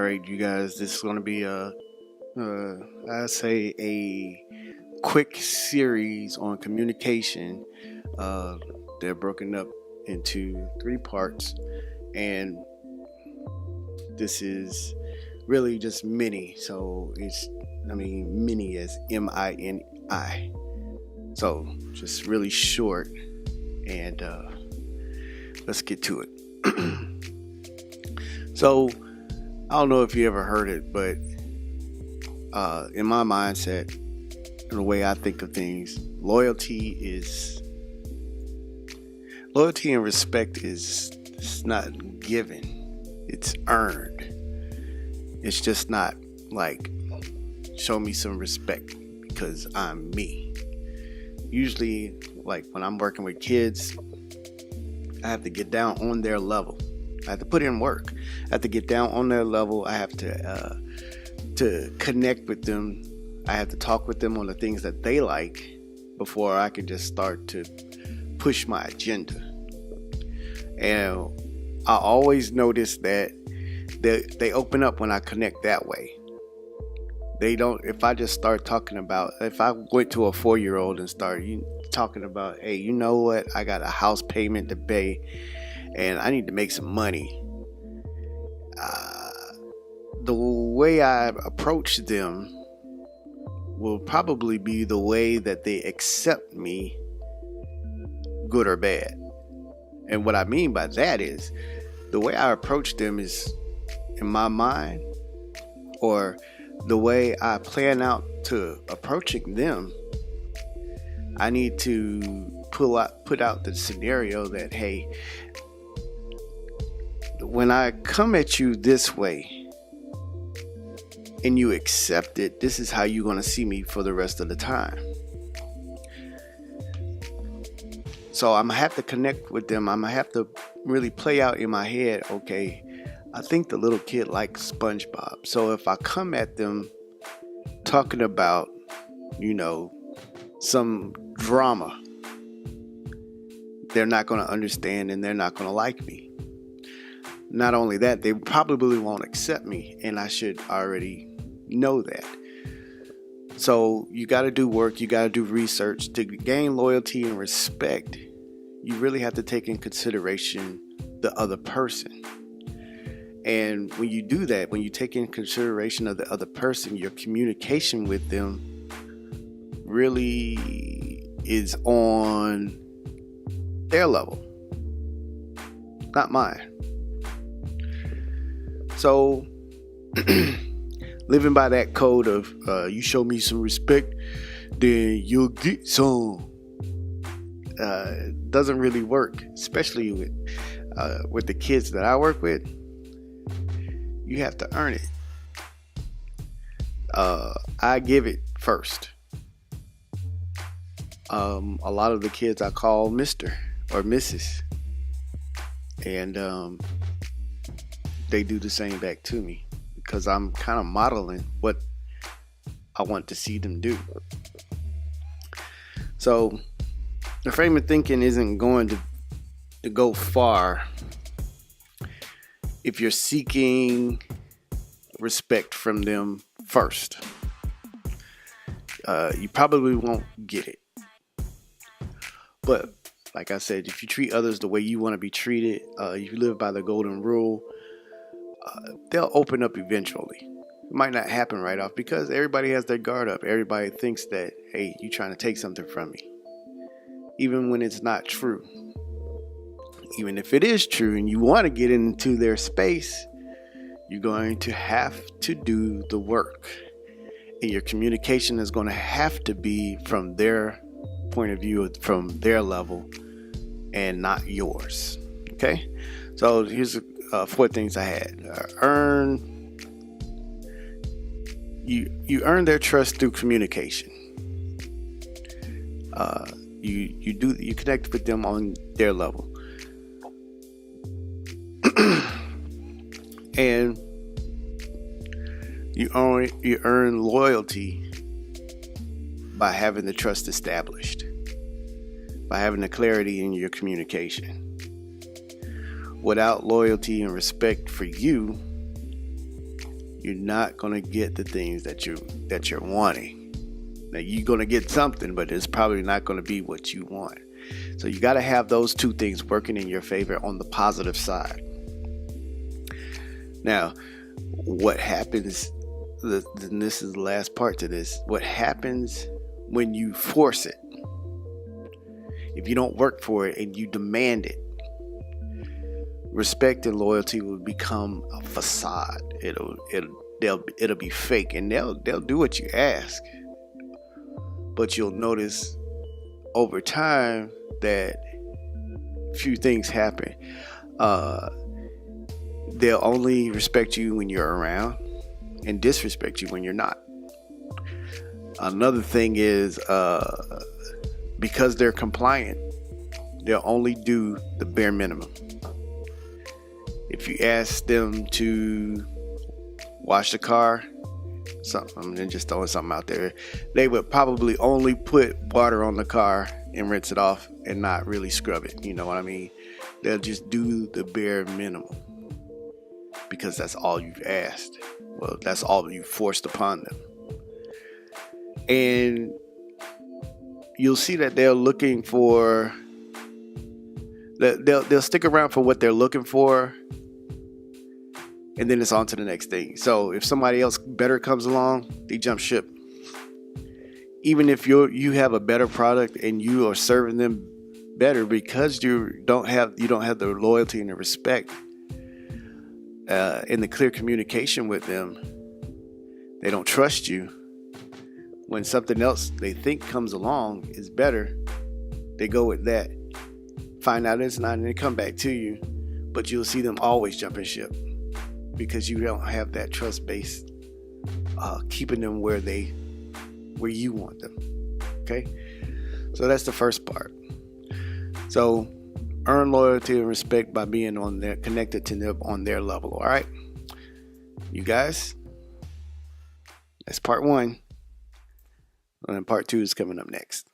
right, you guys, this is going to be I say a quick series on communication. Uh, they're broken up into three parts, and this is really just mini. So mini as MINI. So just really short, and let's get to it. So I don't know if you ever heard it, but in my mindset and the way I think of things, loyalty and respect is it's not given, it's earned. It's just not like show me some respect because I'm me. Usually, like when I'm working with kids, I have to get down on their level. I have to put in work. I have to get down on their level. I have to connect with them. I have to talk with them on the things that they like before I can just start to push my agenda. And I always notice that they open up when I connect that way. They don't. If I just start talking about, if I went to a 4-year-old and started talking about, hey, you know what? I got a house payment to pay, and I need to make some money. The way I approach them will probably be the way that they accept me, good or bad. And what I mean by that is the way I approach them is in my mind, or the way I plan out to approaching them. I need to put out the scenario that, hey, when I come at you this way and you accept it, this is how you're going to see me for the rest of the time. So I'm going to have to connect with them. I'm going to have to really play out in my head, okay, I think the little kid likes SpongeBob. So if I come at them talking about, some drama, they're not going to understand and they're not going to like me. Not only that, they probably won't accept me, and I should already know that. So you got to do work, you got to do research. To gain loyalty and respect, you really have to take in consideration the other person. And when you do that, when you take in consideration of the other person, your communication with them really is on their level, not mine. So living by that code of you show me some respect, then you'll get some, doesn't really work, especially with the kids that I work with. You have to earn it. I give it first. A lot of the kids I call Mr. or Mrs. And they do the same back to me because I'm kind of modeling what I want to see them do. So the frame of thinking isn't going to go far if you're seeking respect from them first. You probably won't get it. But like I said, if you treat others the way you want to be treated, if you live by the golden rule, they'll open up eventually. It might not happen right off because everybody has their guard up. Everybody thinks that, hey, you're trying to take something from me. Even when it's not true. Even if it is true and you want to get into their space, you're going to have to do the work. And your communication is going to have to be from their point of view, from their level, and not yours. Okay? So here's 4 things I had. You earn their trust through communication. You connect with them on their level. And you earn loyalty by having the trust established, by having the clarity in your communication. Without loyalty and respect for you, you're not going to get the things that you're wanting. Now you're going to get something, but it's probably not going to be what you want. So you got to have those two things working in your favor on the positive side. Now, what happens, and this is the last part to this, what happens when you force it? If you don't work for it and you demand it, respect and loyalty will become a facade. It'll be fake, and they'll do what you ask. But you'll notice over time that few things happen. They'll only respect you when you're around and disrespect you when you're not. Another thing is, because they're compliant, they'll only do the bare minimum. If you ask them to wash the car, I'm just throwing something out there, they would probably only put water on the car and rinse it off and not really scrub it. You know what I mean? They'll just do the bare minimum because that's all you've asked. Well, that's all you forced upon them. And you'll see that they're looking for, they'll stick around for what they're looking for, and then it's on to the next thing. So if somebody else better comes along, they jump ship. Even if you have a better product and you are serving them better, because you don't have the loyalty and the respect and the clear communication with them, they don't trust you. When something else they think comes along is better, they go with that. Find out it's not, and they come back to you. But you'll see them always jumping ship because you don't have that trust base, keeping them where you want them. Okay, so that's the first part. So earn loyalty and respect by being connected to them on their level. All right, you guys, that's part one. And part two is coming up next.